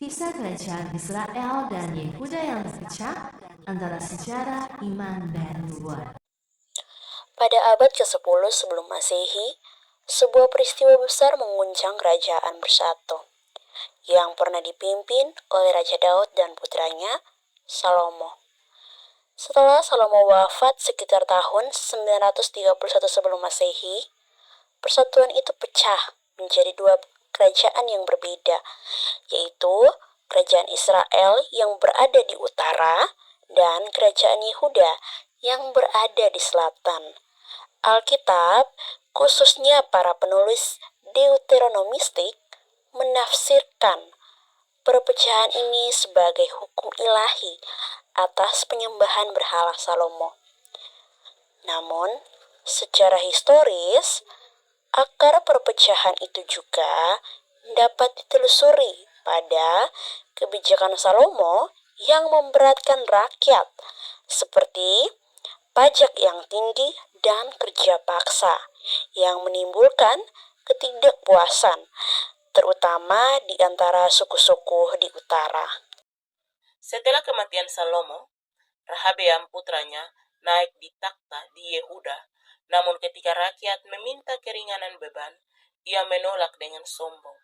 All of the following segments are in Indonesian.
Kisah kerajaan Israel dan Yehuda yang terpecah antara sejarah, iman, dan nubuat. Pada abad ke-10 sebelum Masehi, sebuah peristiwa besar mengguncang kerajaan bersatu yang pernah dipimpin oleh Raja Daud dan putranya, Salomo. Setelah Salomo wafat sekitar tahun 931 sebelum Masehi, persatuan itu pecah menjadi dua kerajaan yang berbeda, yaitu kerajaan Israel yang berada di utara dan kerajaan Yehuda yang berada di selatan. Alkitab, khususnya para penulis Deuteronomistik, menafsirkan perpecahan ini sebagai hukum ilahi atas penyembahan berhala Salomo. Namun, secara historis, akar perpecahan itu juga dapat ditelusuri pada kebijakan Salomo yang memberatkan rakyat, seperti pajak yang tinggi dan kerja paksa yang menimbulkan ketidakpuasan, terutama di antara suku-suku di utara. Setelah kematian Salomo, Rehabeam putranya naik di takhta di Yehuda. Namun ketika rakyat meminta keringanan beban, ia menolak dengan sombong.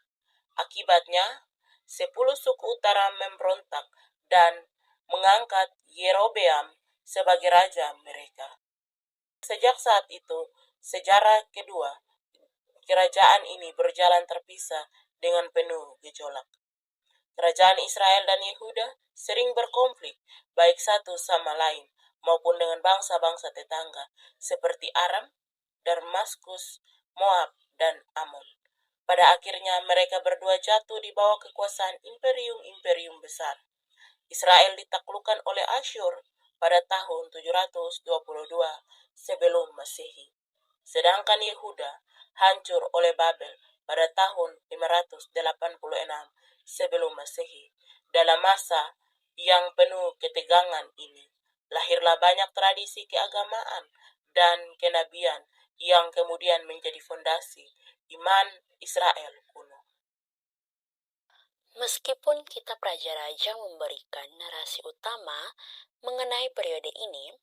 Akibatnya, 10 suku utara memberontak dan mengangkat Yerobeam sebagai raja mereka. Sejak saat itu, sejarah kedua kerajaan ini berjalan terpisah dengan penuh gejolak. Kerajaan Israel dan Yehuda sering berkonflik, baik satu sama lain maupun dengan bangsa-bangsa tetangga seperti Aram, Damaskus, Moab, dan Amon. Pada akhirnya mereka berdua jatuh di bawah kekuasaan imperium-imperium besar. Israel ditaklukkan oleh Asyur pada tahun 722 sebelum Masehi. Sedangkan Yehuda hancur oleh Babel pada tahun 586 sebelum Masehi. Dalam masa yang penuh ketegangan ini, lahirlah banyak tradisi keagamaan dan kenabian yang kemudian menjadi fondasi iman Israel kuno. Meskipun kitab Raja-Raja memberikan narasi utama mengenai periode ini,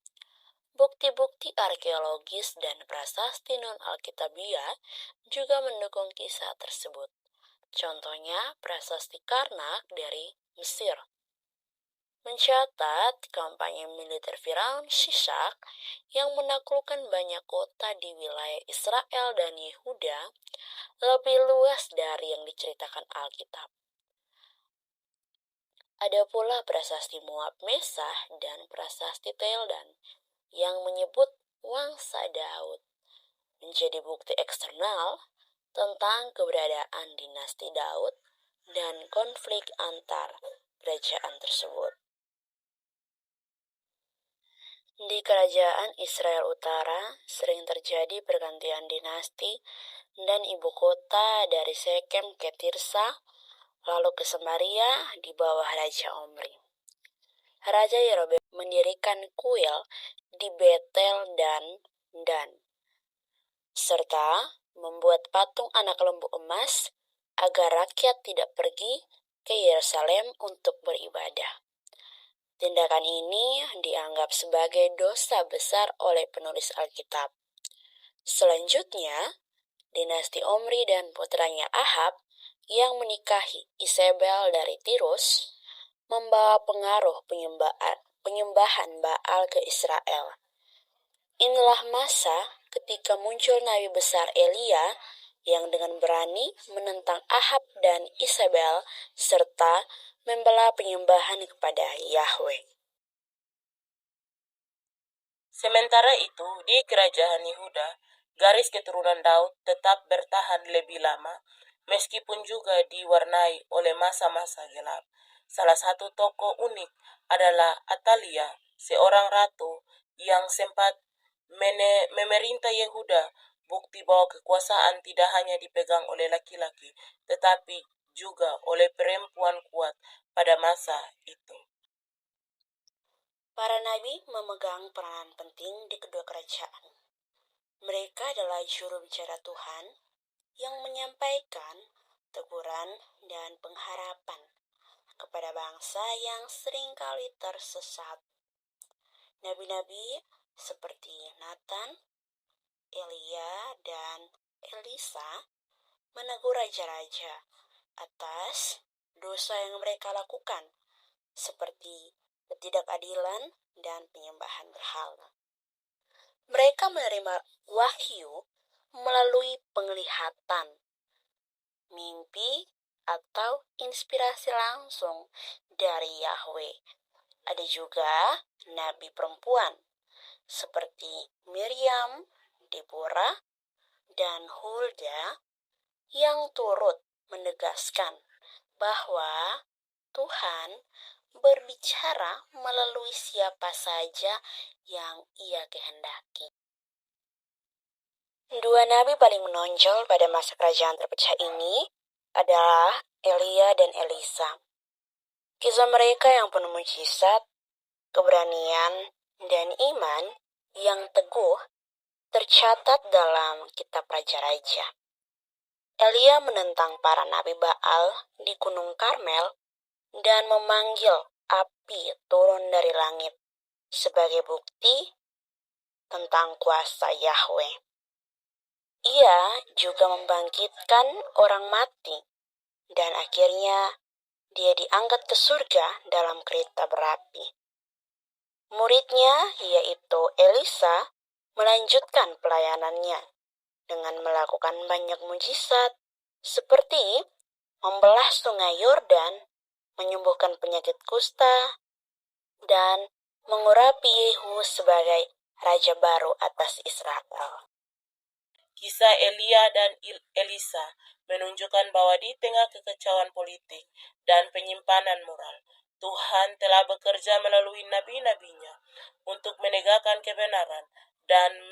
bukti-bukti arkeologis dan prasasti non-Alkitabiah juga mendukung kisah tersebut. Contohnya prasasti Karnak dari Mesir mencatat kampanye militer Firaun Shishak yang menaklukkan banyak kota di wilayah Israel dan Yehuda lebih luas dari yang diceritakan Alkitab. Ada pula prasasti Moab Mesah dan prasasti Teldan yang menyebut Wangsa Daud menjadi bukti eksternal tentang keberadaan dinasti Daud dan konflik antar kerajaan tersebut. Di kerajaan Israel Utara sering terjadi pergantian dinasti dan ibu kota dari Sekem ke Tirsa, lalu ke Samaria di bawah Raja Omri. Raja Yerobeam mendirikan kuil di Betel dan Dan, serta membuat patung anak lembu emas agar rakyat tidak pergi ke Yerusalem untuk beribadah. Tindakan ini dianggap sebagai dosa besar oleh penulis Alkitab. Selanjutnya, dinasti Omri dan putranya Ahab yang menikahi Isabel dari Tirus membawa pengaruh penyembahan Baal ke Israel. Inilah masa ketika muncul Nabi besar Elia yang dengan berani menentang Ahab dan Isabel serta membela penyembahan kepada Yahweh. Sementara itu, di kerajaan Yehuda, garis keturunan Daud tetap bertahan lebih lama, meskipun juga diwarnai oleh masa-masa gelap. Salah satu tokoh unik adalah Atalia, seorang ratu yang sempat memerintah Yehuda, bukti bahwa kekuasaan tidak hanya dipegang oleh laki-laki, tetapi juga oleh perempuan kuat pada masa itu. Para nabi memegang peranan penting di kedua kerajaan. Mereka adalah juru bicara Tuhan yang menyampaikan teguran dan pengharapan bangsa yang seringkali tersesat. Nabi-nabi seperti Nathan, Elia, dan Elisa menegur raja-raja atas dosa yang mereka lakukan, seperti ketidakadilan dan penyembahan berhala. Mereka menerima wahyu melalui penglihatan, mimpi, atau inspirasi langsung dari Yahweh. Ada juga nabi perempuan seperti Miriam, Deborah, dan Hulda yang turut menegaskan bahwa Tuhan berbicara melalui siapa saja yang Ia kehendaki. Dua nabi paling menonjol pada masa kerajaan terpecah ini adalah Elia dan Elisa. Kisah mereka yang penuh mujizat, keberanian, dan iman yang teguh tercatat dalam kitab Raja-Raja. Elia menentang para nabi Baal di Gunung Karmel dan memanggil api turun dari langit sebagai bukti tentang kuasa Yahweh. Ia juga membangkitkan orang mati dan akhirnya dia diangkat ke surga dalam kereta berapi. Muridnya, yaitu Elisa, melanjutkan pelayanannya dengan melakukan banyak mujizat seperti membelah sungai Yordan, menyembuhkan penyakit kusta, dan mengurapi Yehu sebagai raja baru atas Israel. Kisah Elia dan Elisa menunjukkan bahwa di tengah kekacauan politik dan penyimpanan moral, Tuhan telah bekerja melalui nabi-nabinya untuk menegakkan kebenaran dan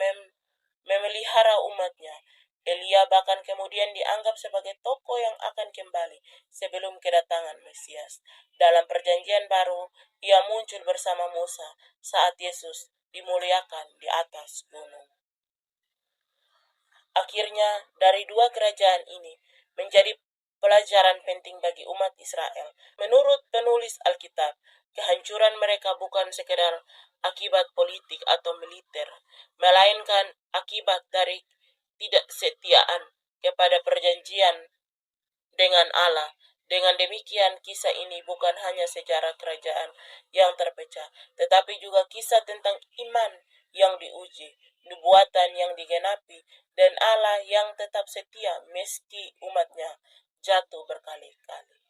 memelihara umatnya. Elia bahkan kemudian dianggap sebagai tokoh yang akan kembali sebelum kedatangan Mesias. Dalam Perjanjian Baru, ia muncul bersama Musa saat Yesus dimuliakan di atas gunung. Akhirnya, dari dua kerajaan ini menjadi pelajaran penting bagi umat Israel. Menurut penulis Alkitab, kehancuran mereka bukan sekedar akibat politik atau militer, melainkan akibat dari ketidaksetiaan kepada perjanjian dengan Allah. Dengan demikian, kisah ini bukan hanya sejarah kerajaan yang terpecah, tetapi juga kisah tentang iman yang diuji, nubuatan yang digenapi, dan Allah yang tetap setia meski umatnya jatuh berkali-kali.